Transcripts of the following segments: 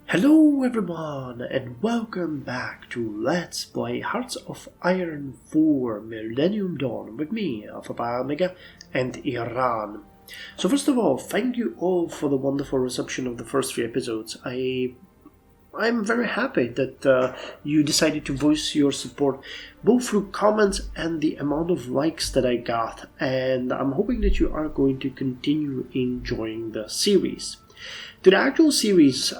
Hello everyone and welcome back to Let's Play Hearts of Iron 4 Millennium Dawn with me, Alpha Omega, and Iran. So first of all, thank you all for the wonderful reception of the first 3 episodes. I'm very happy that you decided to voice your support both through comments and the amount of likes that I got, and I'm hoping that you are going to continue enjoying the series. To the actual series,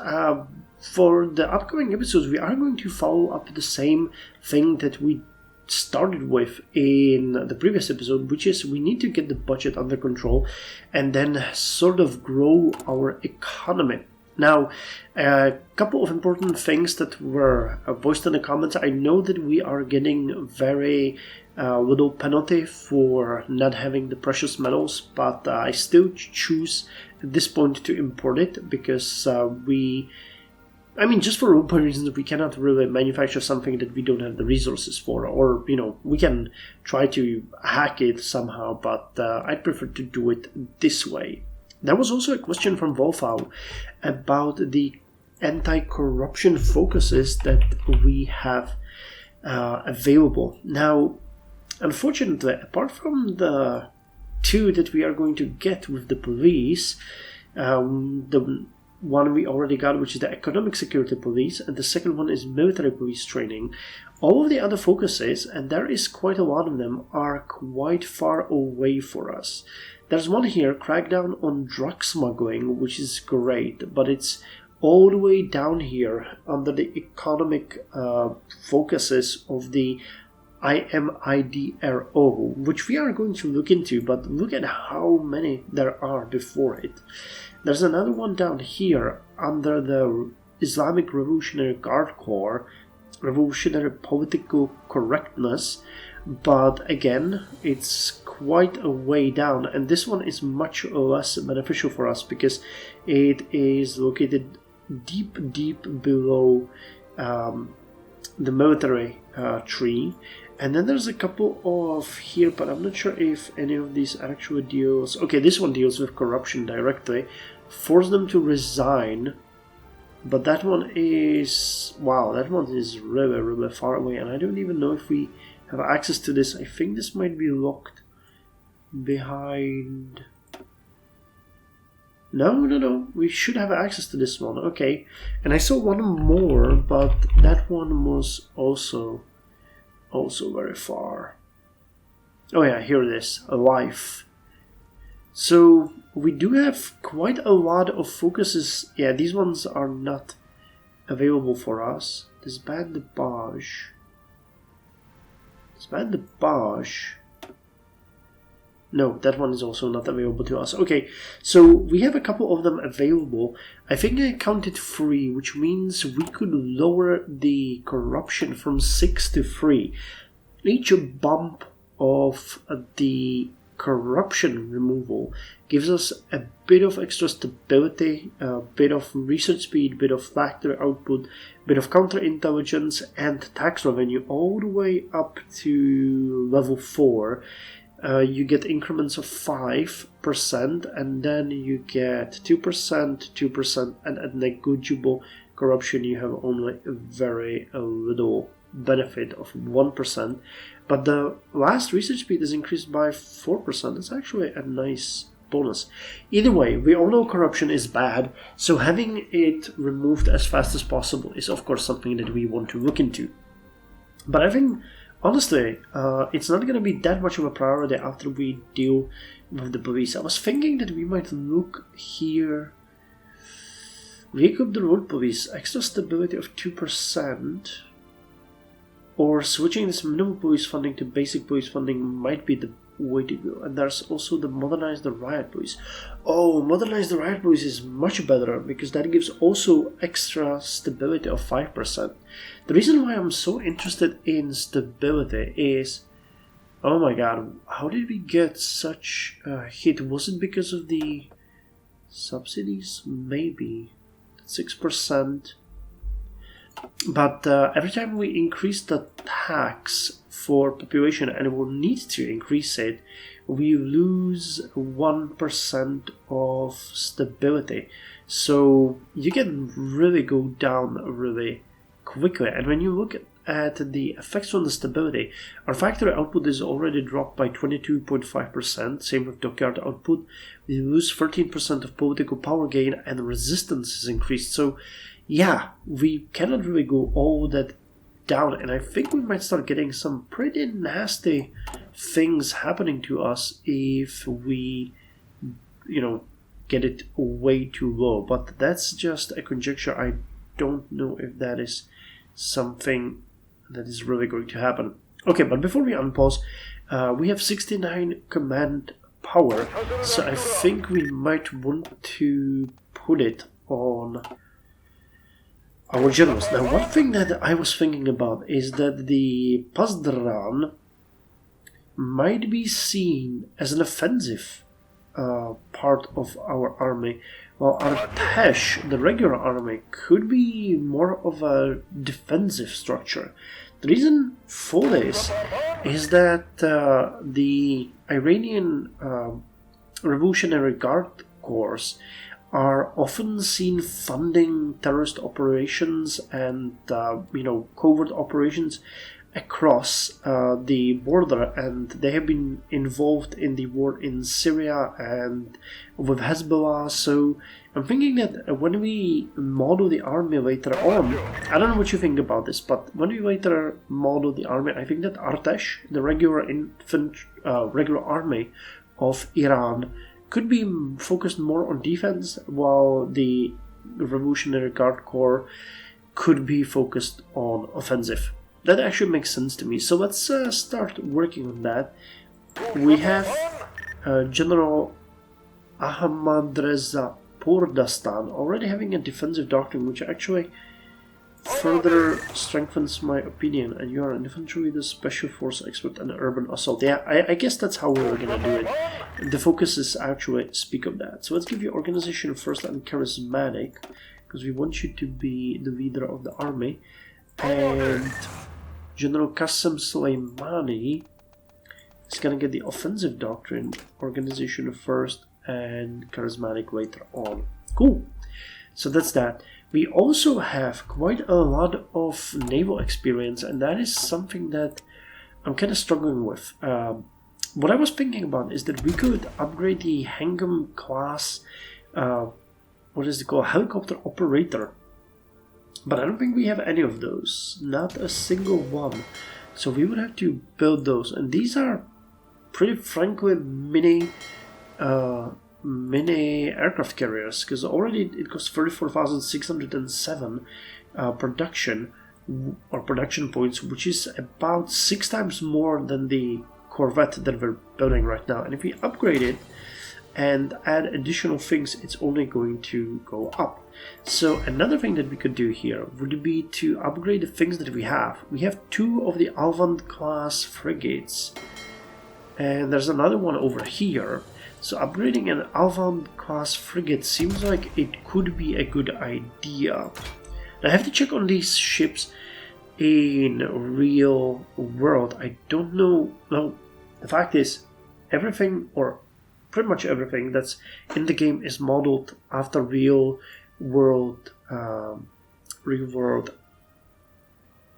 for the upcoming episodes, we are going to follow up the same thing that we started with in the previous episode, which is we need to get the budget under control and then sort of grow our economy. Now, a couple of important things that were voiced in the comments. I know that we are getting very little penalty for not having the precious metals, but I still choose at this point to import it because just for roleplay reasons, we cannot really manufacture something that we don't have the resources for, or, we can try to hack it somehow, but I'd prefer to do it this way. There was also a question from Wolfau about the anti-corruption focuses that we have available. Now, unfortunately, apart from the 2 that we are going to get with the police, the one we already got, which is the economic security police, and the second one is military police training. All of the other focuses, and there is quite a lot of them, are quite far away for us. There's one here, crackdown on drug smuggling, which is great, but it's all the way down here under the economic focuses of the IMIDRO, which we are going to look into, but look at how many there are before it. There's another one down here under the Islamic Revolutionary Guard Corps, Revolutionary Political Correctness, but again, it's quite a way down, and this one is much less beneficial for us because it is located deep below the military tree. And then there's a couple of here, but I'm not sure if any of these actually deals... Okay, this one deals with corruption directly. Force them to resign. But that one is... Wow, that one is really far away. And I don't even know if we have access to this. I think this might be locked behind... No. We should have access to this one. Okay. And I saw one more, but that one was also very far. Oh yeah, here it is. A life. So we do have quite a lot of focuses. Yeah, these ones are not available for us. Disband the Bosch. No, that one is also not available to us. Okay, so we have a couple of them available. I think I counted 3, which means we could lower the corruption from 6 to 3. Each bump of the corruption removal gives us a bit of extra stability, a bit of research speed, a bit of factory output, a bit of counterintelligence, and tax revenue all the way up to level 4. You get increments of 5%, and then you get 2%, and at negligible corruption you have only very little benefit of 1%. But the last research speed is increased by 4%. It's actually a nice bonus. Either way, we all know corruption is bad, so having it removed as fast as possible is of course something that we want to look into. But I think, honestly, it's not going to be that much of a priority after we deal with the police. I was thinking that we might look here. Re-equip the road police, extra stability of 2%, or switching this minimal police funding to basic police funding might be the way to go. And there's also the modernize the riot police. Oh, modernize the riot police is much better because that gives also extra stability of 5%. The reason why I'm so interested in stability is, oh my god, how did we get such a hit? Was it because of the subsidies? Maybe 6%. But every time we increase the tax for population, and we'll need to increase it, we lose 1% of stability. So you can really go down really quickly. And when you look at the effects on the stability, our factory output is already dropped by 22.5%, same with dockyard output. We lose 13% of political power gain, and resistance is increased. So yeah, we cannot really go all that down, and I think we might start getting some pretty nasty things happening to us if we, get it way too low. But that's just a conjecture. I don't know if that is something that is really going to happen. Okay, but before we unpause, we have 69 command power, so I think we might want to put it on our generals. Now, one thing that I was thinking about is that the Pazdran might be seen as an offensive part of our army, while Artesh, the regular army, could be more of a defensive structure. The reason for this is that the Iranian Revolutionary Guard Corps are often seen funding terrorist operations and covert operations across the border, and they have been involved in the war in Syria and with Hezbollah. So I'm thinking that when we model the army later on, I don't know what you think about this, but when we later model the army, I think that Artesh, the regular army of Iran, could be focused more on defense, while the Revolutionary Guard Corps could be focused on offensive. That actually makes sense to me. So let's start working on that. We have General Ahmadreza Purdastan already having a defensive doctrine, which actually further strengthens my opinion. And you are an infantry leader, special force expert, and urban assault. Yeah, I guess that's how we're gonna do it. The focus is actually speak of that. So let's give you organization first and charismatic, because we want you to be the leader of the army. And General Qasem Soleimani is gonna get the offensive doctrine, organization first, and charismatic later on. Cool. So that's that. We also have quite a lot of naval experience, and that is something that I'm kind of struggling with. What I was thinking about is that we could upgrade the Hangam class, what is it called, helicopter operator. But I don't think we have any of those, not a single one. So we would have to build those, and these are pretty frankly mini aircraft carriers, because already it costs 34,607 production points, which is about 6 times more than the Corvette that we're building right now. And if we upgrade it and add additional things, it's only going to go up. So another thing that we could do here would be to upgrade the things that we have. We have 2 of the Alvand class frigates, and there's another one over here. So upgrading an Alvand class frigate seems like it could be a good idea. I have to check on these ships in real world. I don't know. No, the fact is, everything, or pretty much everything that's in the game, is modeled after real world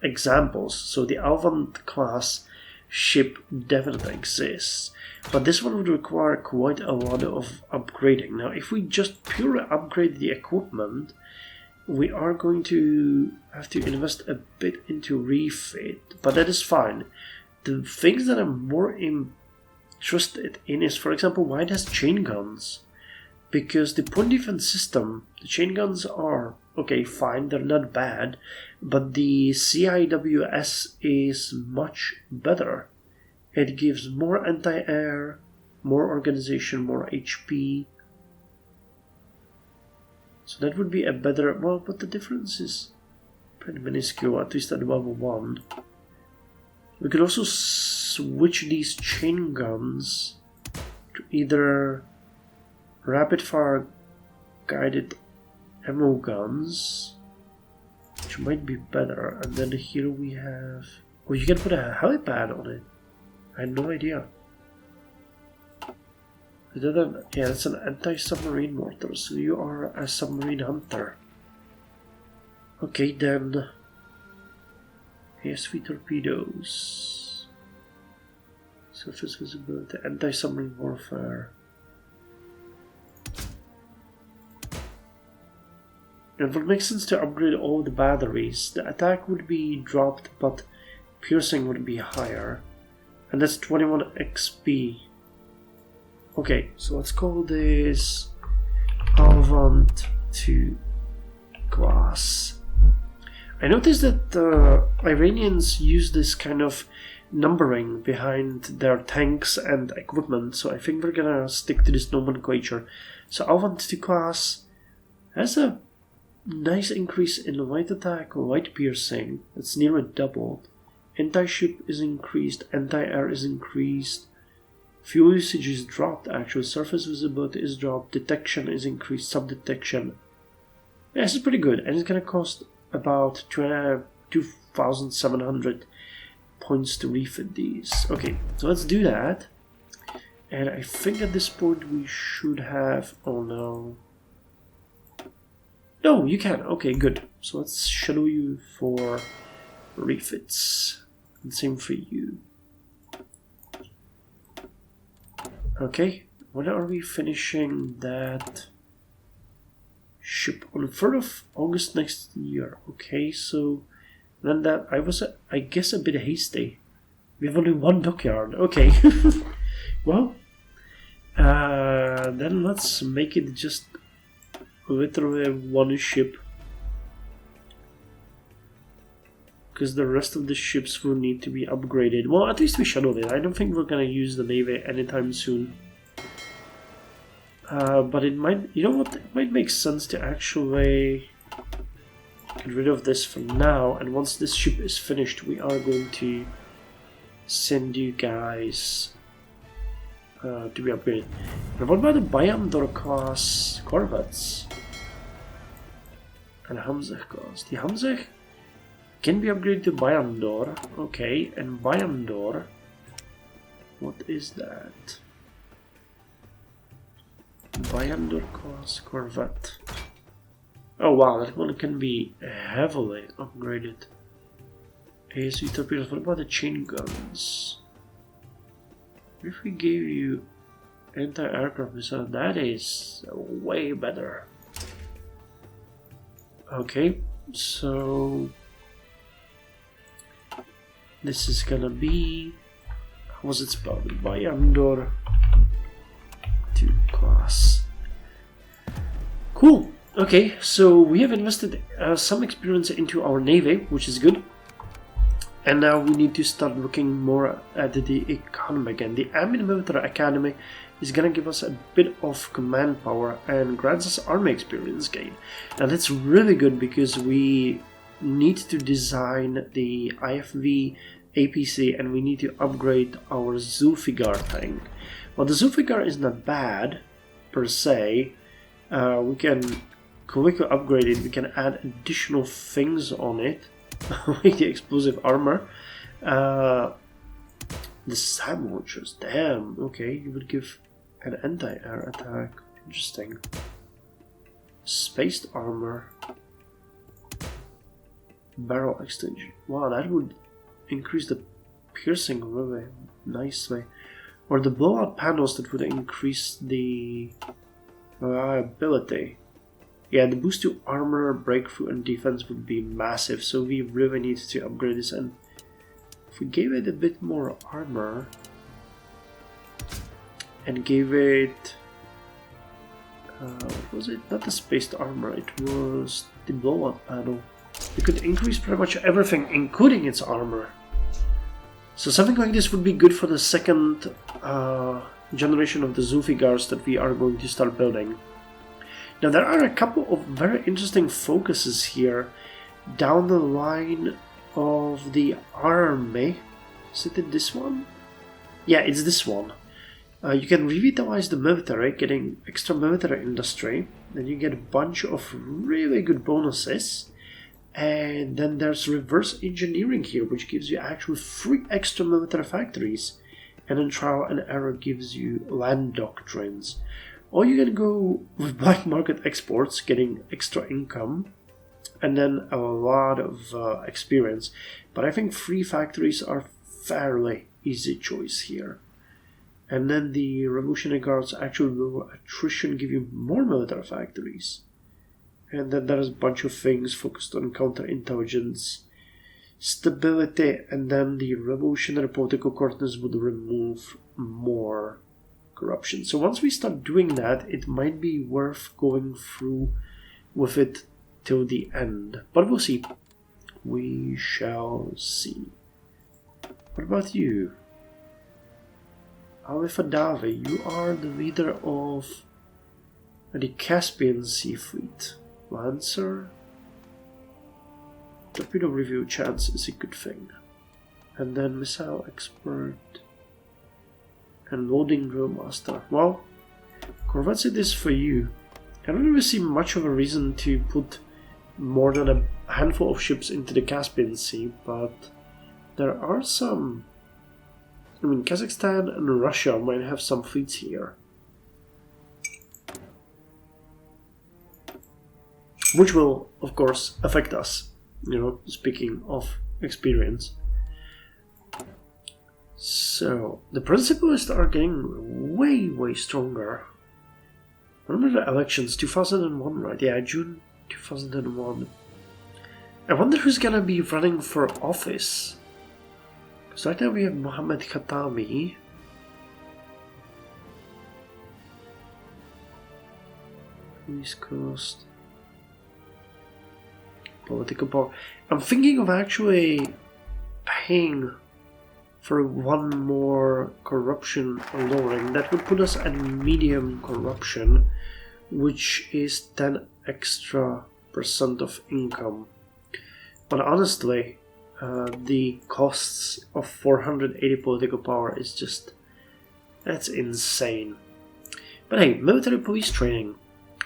examples. So the Alvand class ship definitely exists, but this one would require quite a lot of upgrading. Now, if we just purely upgrade the equipment, we are going to have to invest a bit into refit, but that is fine. The things that I'm more interested in is, for example, why it has chain guns. Because the point defense system, the chain guns are okay, fine, they're not bad, but the CIWS is much better. It gives more anti-air, more organization, more HP. So that would be a better, well, but the difference is pretty minuscule, at least at level 1. We could also switch these chain guns to either rapid fire guided ammo guns, which might be better. And then here we have, oh, you can put a helipad on it. I had no idea. Yeah, it's an anti-submarine mortar, so you are a submarine hunter. Okay, then. ASV torpedoes. Surface visibility, anti-submarine warfare. It would make sense to upgrade all the batteries. The attack would be dropped, but piercing would be higher. And that's 21 XP. Okay, so let's call this Avant 2 class. I noticed that Iranians use this kind of numbering behind their tanks and equipment, so I think we're gonna stick to this nomenclature. So Avant 2 class has a nice increase in light attack, light piercing, it's nearly doubled. Anti-ship is increased, anti-air is increased, fuel usage is dropped actually, surface visibility is dropped, detection is increased, sub-detection. Yeah, this is pretty good, and it's gonna cost about 2,700 points to refit these. Okay, so let's do that. And I think at this point we should have... Oh no. No, you can. Okay, good. So let's schedule you for refits. And same for you. Okay, when are we finishing that ship? On the 3rd of August next year. Okay, so then that I was, I guess, a bit hasty. We have only one dockyard. Okay. Well, then let's make it just literally one ship. Because the rest of the ships will need to be upgraded. Well, at least we scheduled it. I don't think we're gonna use the Navy anytime soon. But it might, you know what, it might make sense to actually get rid of this for now, and once this ship is finished we are going to send you guys to be upgraded. And what about the Bayandor class corvettes? And Hamzeh class. The Hamzeh can be upgraded to Bayandor, okay, and Bayandor, what is that? Bayandor class corvette. Oh wow, that one can be heavily upgraded. ASV torpedoes, what about the chain guns? If we gave you anti-aircraft missile, that is way better. Okay, so this is gonna be, how was it spelled? Bayandor 2 class. Cool. Okay, so we have invested some experience into our navy, which is good. And now we need to start looking more at the economy again. The Ambient Military Academy is gonna give us a bit of command power and grants us army experience gain. Now that's really good because we need to design the IFV APC and we need to upgrade our Zulfigar tank. Well, the Zulfigar is not bad per se. We can quickly upgrade it, we can add additional things on it, like the explosive armor. The SAM launchers, damn, okay, you would give an anti-air attack, interesting. Spaced armor. Barrel extension, wow, that would increase the piercing really nicely. Or the blowout panels that would increase the reliability. Yeah, the boost to armor, breakthrough, and defense would be massive, so we really need to upgrade this. And if we gave it a bit more armor and gave it, what was it? Not the spaced armor, it was the blowout panel. We could increase pretty much everything, including its armor. So something like this would be good for the second generation of the Zulfigars that we are going to start building. Now there are a couple of very interesting focuses here down the line of the army. Is it this one? Yeah, it's this one. You can revitalize the military, getting extra military industry. Then you get a bunch of really good bonuses. And then there's reverse engineering here, which gives you actually 3 extra military factories. and then trial and error gives you land doctrines. Or you can go with black market exports, getting extra income, and then a lot of experience. But I think free factories are fairly easy choice here. And then the Revolutionary Guards actually will attrition, give you more military factories. And then there's a bunch of things focused on counterintelligence, stability, and then the Revolutionary Political Correctness would remove more corruption. So once we start doing that, it might be worth going through with it till the end. But we'll see. We shall see. What about you? Alifadavi, you are the leader of the Caspian Sea Fleet. Lancer? Torpedo review chance is a good thing. And then missile expert and loading drill master. Well, corvettes it is for you. I don't really see much of a reason to put more than a handful of ships into the Caspian Sea, but there are some. I mean, Kazakhstan and Russia might have some fleets here, which will, of course, affect us, you know, speaking of experience. So, the principalists are getting way, way stronger. I remember the elections, 2001, right? Yeah, June 2001. I wonder who's gonna be running for office. Because right now we have Mohammed Khatami. East Coast. Political power. I'm thinking of actually paying for one more corruption lowering. That would put us at medium corruption, which is 10 extra % of income. But honestly, the costs of 480 political power is just, that's insane. But hey, military police training.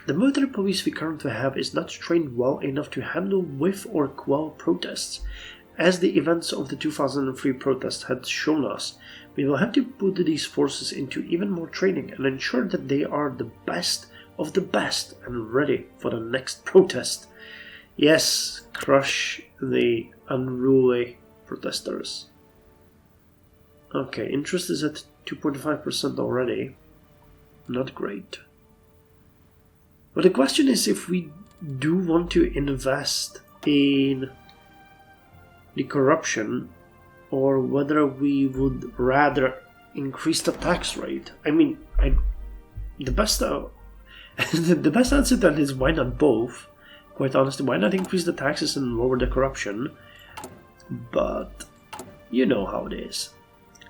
The military police we currently have is not trained well enough to handle with or quell protests. As the events of the 2003 protest had shown us, we will have to put these forces into even more training and ensure that they are the best of the best and ready for the next protest. Yes, crush the unruly protesters. Okay, interest is at 2.5% already. Not great. But the question is if we do want to invest in the corruption, or whether we would rather increase the tax rate. I mean, the best the best answer to that is why not both. Quite honestly, why not increase the taxes and lower the corruption? But you know how it is.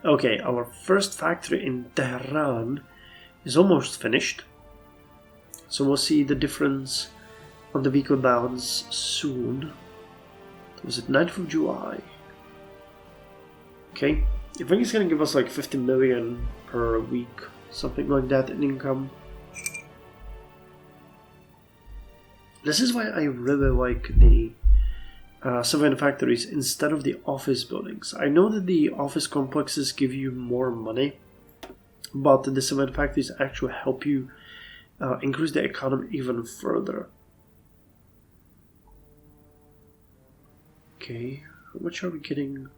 Okay, our first factory in Tehran is almost finished, so we'll see the difference on the weekly balance soon. Was it 9th of July? Okay, I think it's gonna give us like 50 million per week, something like that in income. This is why I really like the civilian factories instead of the office buildings. I know that the office complexes give you more money, but the civilian factories actually help you increase the economy even further. Okay, how much are we getting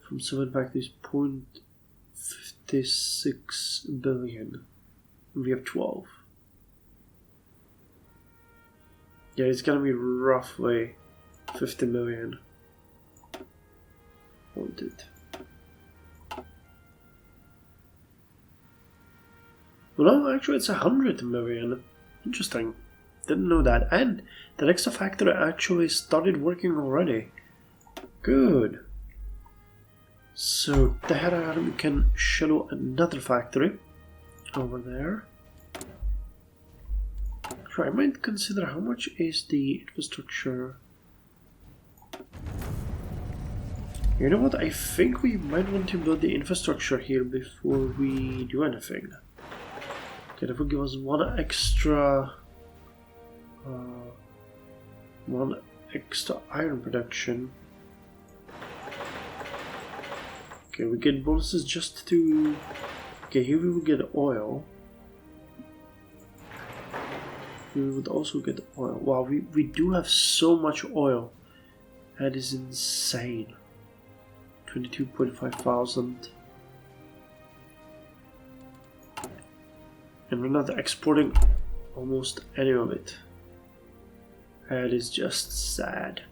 from civilian factories? 0.56 billion. We have 12. Yeah, it's gonna be roughly 50 million. Wanted. Well, no, actually it's 100 million. Interesting. Didn't know that. And the next factory actually started working already. Good. So Tehran, we can schedule another factory over there. Sure, I might consider how much is the infrastructure. You know what? I think we might want to build the infrastructure here before we do anything. Okay, that would give us one extra iron production. Okay, we get bonuses just to... Okay, here we will get oil. We would also get oil. Wow, we do have so much oil. That is insane. 22.5 thousand. And we're not exporting almost any of it. That is just sad.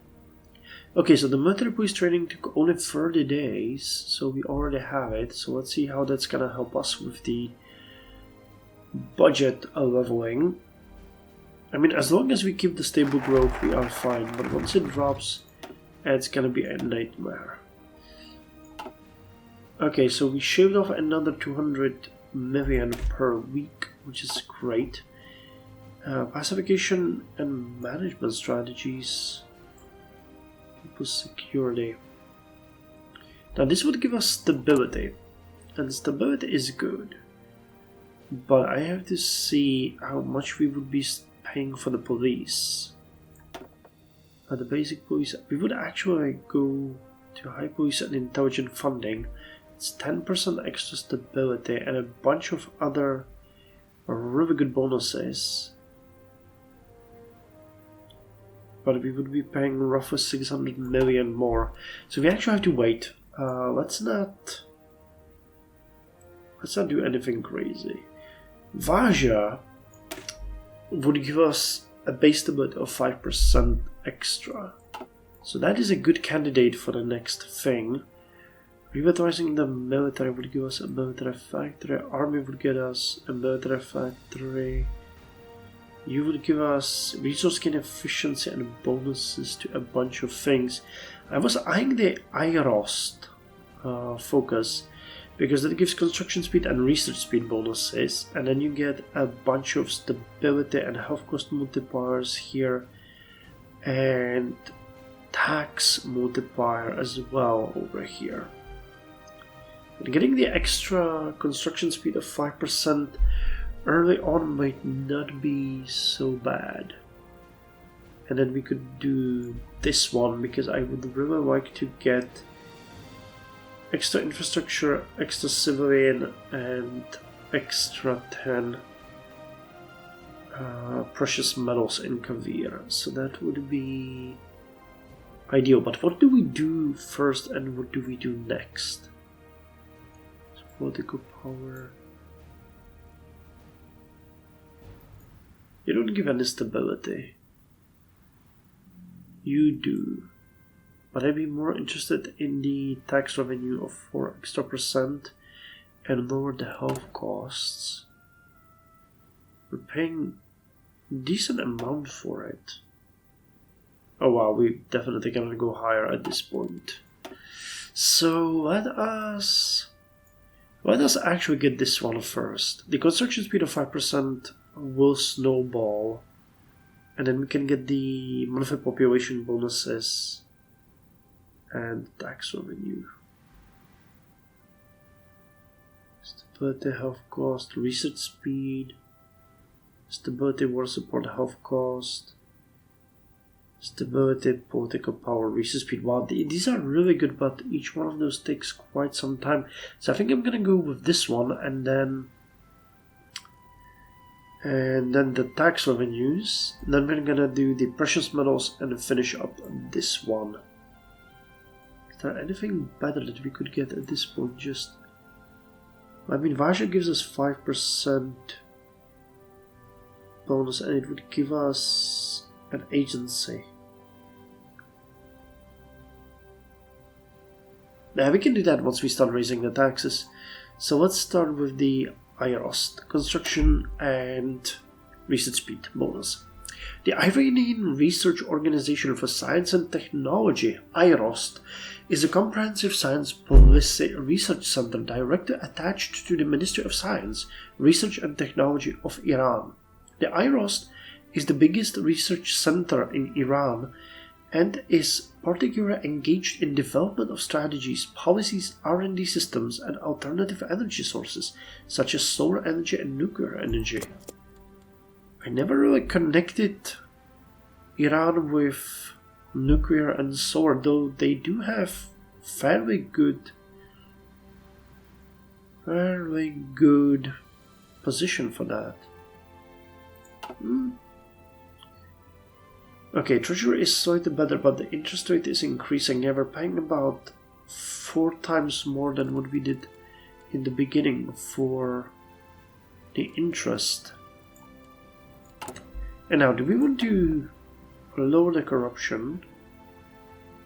Okay, so the military police training took only 30 days, so we already have it. So let's see how that's gonna help us with the budget leveling. I mean, as long as we keep the stable growth, we are fine. But once it drops, it's gonna be a nightmare. Okay, so we shaved off another 200 million per week, which is great. Pacification and management strategies. People security. Now this would give us stability, and stability is good. But I have to see how much we would be paying for the police. The basic police, we would actually go to high police and intelligent funding. It's 10% extra stability and a bunch of other really good bonuses. But we would be paying roughly 600 million more. So we actually have to wait. Let's not do anything crazy. Vaja would give us a base stability of 5% extra. So that is a good candidate for the next thing. Revitalizing the military would give us a military factory. Army would get us a military factory. You would give us resource gain efficiency and bonuses to a bunch of things. I was eyeing the IROST focus because that gives construction speed and research speed bonuses, and then you get a bunch of stability and health cost multipliers here, and tax multiplier as well over here. And getting the extra construction speed of 5% early on might not be so bad. And then we could do this one because I would really like to get extra infrastructure, extra civilian, and extra 10 precious metals in Kavir. So that would be ideal. But what do we do first and what do we do next? So political power. You don't give any stability. You do. But I'd be more interested in the tax revenue of 4 extra % and lower the health costs. We're paying a decent amount for it. Oh wow, we definitely cannot go higher at this point. So let us actually get this one first. The construction speed of 5% will snowball, and then we can get the modified population bonuses and tax revenue. Stability, health cost, research speed, stability, war support, health cost, stability, political power, research speed. Wow, these are really good, but each one of those takes quite some time. So I think I'm gonna go with this one, and then the tax revenues. And then we're gonna do the precious metals and finish up this one. Is there anything better that we could get at this point? I mean, Vaja gives us 5% bonus, and it would give us an agency. Yeah, we can do that once we start raising the taxes. So let's start with the IROST, construction and research speed bonus. The Iranian Research Organization for Science and Technology, IROST, is a comprehensive science policy research center directly attached to the Ministry of Science, Research and Technology of Iran. The IROST is the biggest research center in Iran and is particularly engaged in development of strategies, policies, R&D systems, and alternative energy sources, such as solar energy and nuclear energy. I never really connected Iran with nuclear and solar, though they do have fairly good Fairly good position for that. Okay, treasury is slightly better, but the interest rate is increasing. Yeah, we're paying about 4 times more than what we did in the beginning for the interest. And now, do we want to lower the corruption,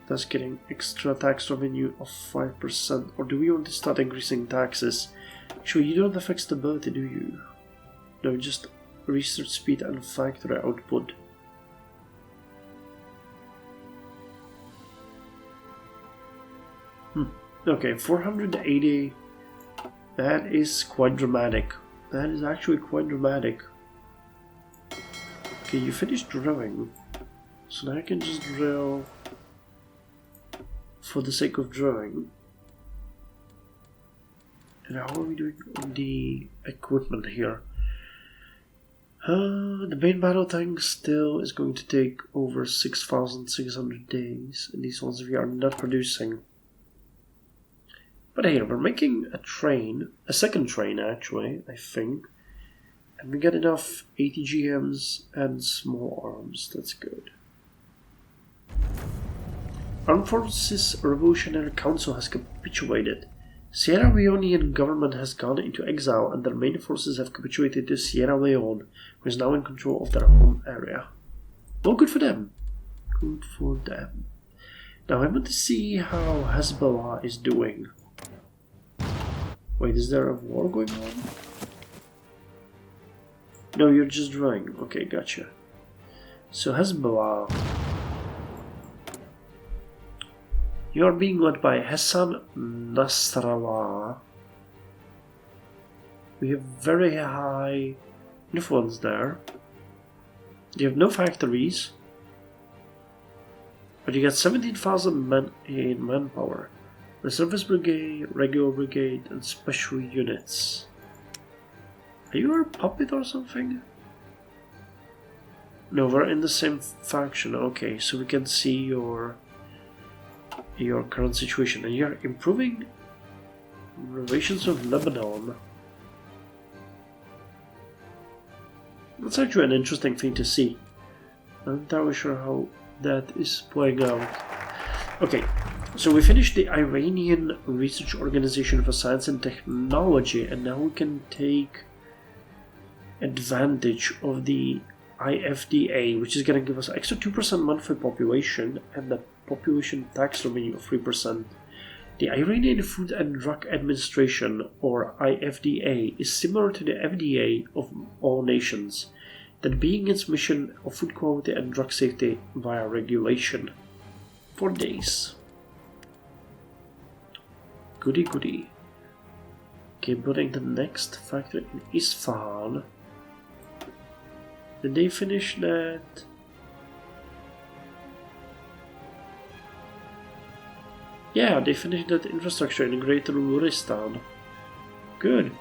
thus getting extra tax revenue of 5%, or do we want to start increasing taxes? Sure, you don't affect stability, do you? No, just research speed and factory output. Okay, 480. That is quite dramatic. That is actually quite dramatic. Okay, you finished drilling. So now I can just drill for the sake of drilling. And how are we doing on the equipment here? The main battle tank still is going to take over 6,600 days. And these ones we are not producing. But here, we're making a train, a second train actually, I think. And we get enough ATGMs and small arms, that's good. Armed Forces Revolutionary Council has capitulated. Sierra Leonean government has gone into exile and their main forces have capitulated to Sierra Leone, who is now in control of their home area. Well, good for them. Good for them. Now I want to see how Hezbollah is doing. Wait, is there a war going on? No, you're just drawing. Okay, gotcha. So Hezbollah. You are being led by Hassan Nasrallah. We have very high influence there. You have no factories. But you got 17,000 men in manpower. The service brigade, regular brigade, and special units. Are you a puppet or something? No, we're in the same faction. Okay, so we can see your current situation. And you're improving relations with Lebanon. That's actually an interesting thing to see. I'm not entirely sure how that is playing out. Okay. So we finished the Iranian Research Organization for Science and Technology, and now we can take advantage of the IFDA, which is going to give us extra 2% monthly population and the population tax revenue of 3%. The Iranian Food and Drug Administration, or IFDA, is similar to the FDA of all nations, that being its mission of food quality and drug safety via regulation. 4 days. Goody goody. Okay, building the next factory in Isfahan. Did they finish that? Yeah, they finished that infrastructure in Greater Luristan. Good.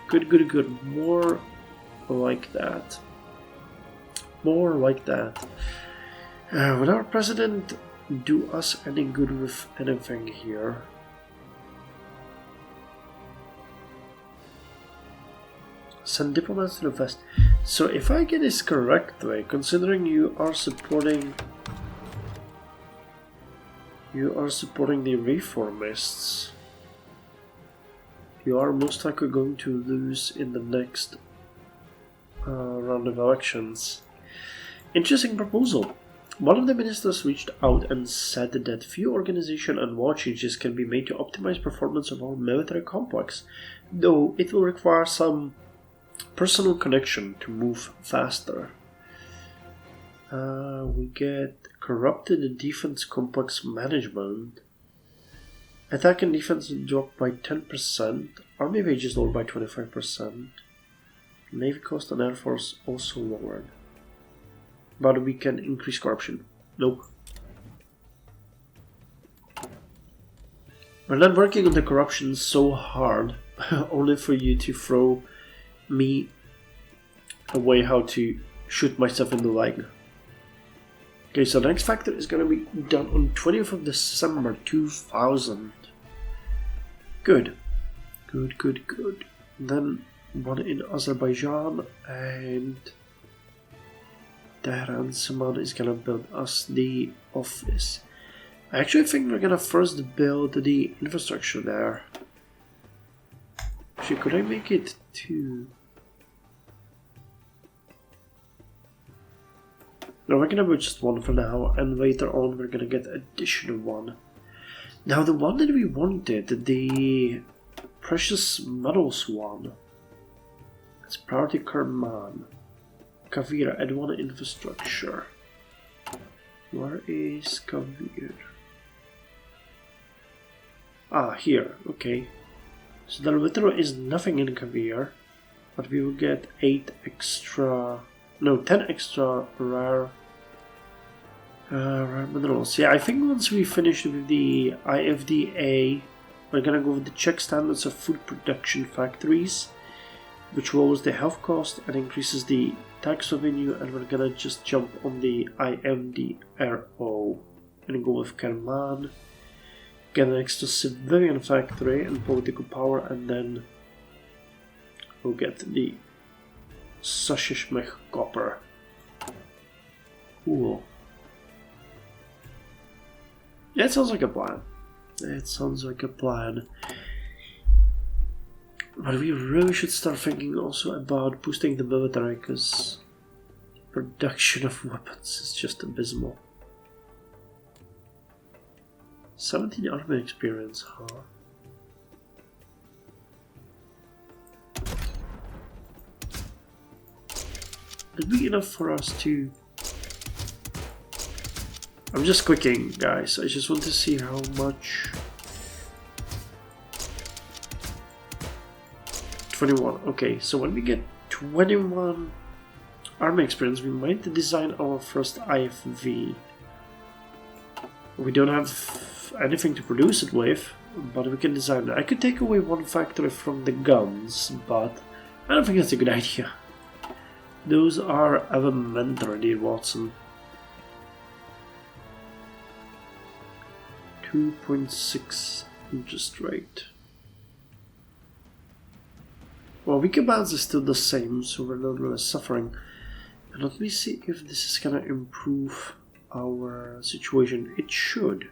Good, good, good. More like that. More like that. Will our president do us any good with anything here? Send diplomats to the West. So if I get this correctly, considering you are supporting the reformists, you are most likely going to lose in the next round of elections. Interesting proposal. One of the ministers reached out and said that few organization and law changes can be made to optimize performance of our military complex, though it will require some personal connection to move faster. We get corrupted defense complex management. Attack and defense dropped by 10%. Army wages lowered by 25%. Navy cost and Air Force also lowered. But we can increase corruption. Nope. We're not working on the corruption so hard, only for you to throw me away how to shoot myself in the leg. Okay, so the next factor is going to be done on 20th of December 2000. Good. Good, good, good. Then one in Azerbaijan, and Tehran Saman is gonna build us the office. I actually think we're gonna first build the infrastructure there. Actually, could I make it 2? No, we're gonna build just 1 for now, and later on we're gonna get additional 1. Now the one that we wanted, the precious metals one, it's priority Kerman. Kavir, add 1 infrastructure. Where is Kavir? Ah, here, okay. So there literally is nothing in Kavir, but we will get 10 extra rare minerals. Yeah, I think once we finish with the IFDA, we're gonna go with the check standards of food production factories, which lowers the health cost and increases the tax revenue, and we're gonna just jump on the IMDRO and go with Kerman, get an extra civilian factory and political power, and then we'll get the Sashishmech copper. Cool. Yeah, it sounds like a plan. It sounds like a plan. But we really should start thinking also about boosting the military, because production of weapons is just abysmal. 17 army experience, huh? It'd be enough for us to... I'm just clicking, guys. I just want to see how much... 21. Okay, so when we get 21 army experience, we might design our first IFV. We don't have anything to produce it with, but we can design it. I could take away 1 factory from the guns, but I don't think that's a good idea. Those are elementary, Watson. 2.6 interest rate. Well, weaker balance is still the same, so we're not really suffering. And let me see if this is gonna improve our situation. It should.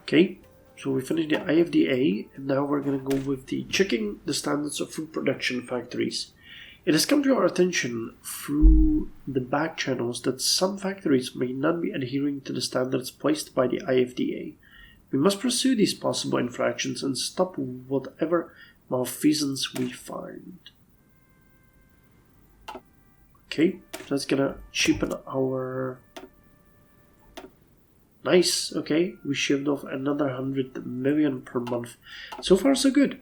Okay, so we finished the IFDA, and now we're gonna go with the checking the standards of food production factories. It has come to our attention through the back channels that some factories may not be adhering to the standards placed by the IFDA. We must pursue these possible infractions and stop whatever malfeasance we find. Okay, that's gonna cheapen our... Nice, okay, we shaved off another 100 million per month. So far so good.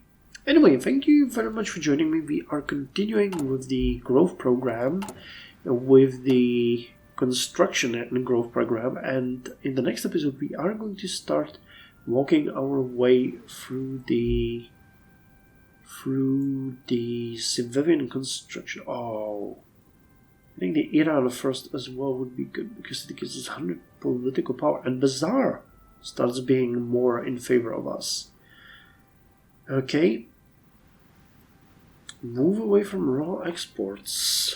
Anyway, thank you very much for joining me. We are continuing with the growth program, with the construction and growth program, and in the next episode we are going to start walking our way through the civilian construction. Oh, I think the Iran first as well would be good, because it gives us 100 political power, and Bazaar starts being more in favor of us. Okay. Move away from raw exports.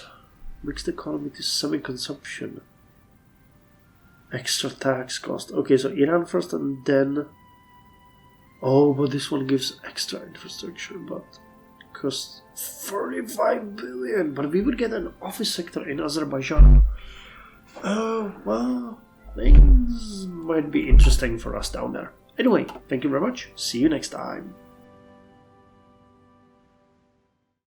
Mixed economy to semi-consumption. Extra tax cost. Okay, so Iran first and then... Oh, but this one gives extra infrastructure, but costs 35 billion. But we would get an office sector in Azerbaijan. Oh, well, things might be interesting for us down there. Anyway, thank you very much. See you next time.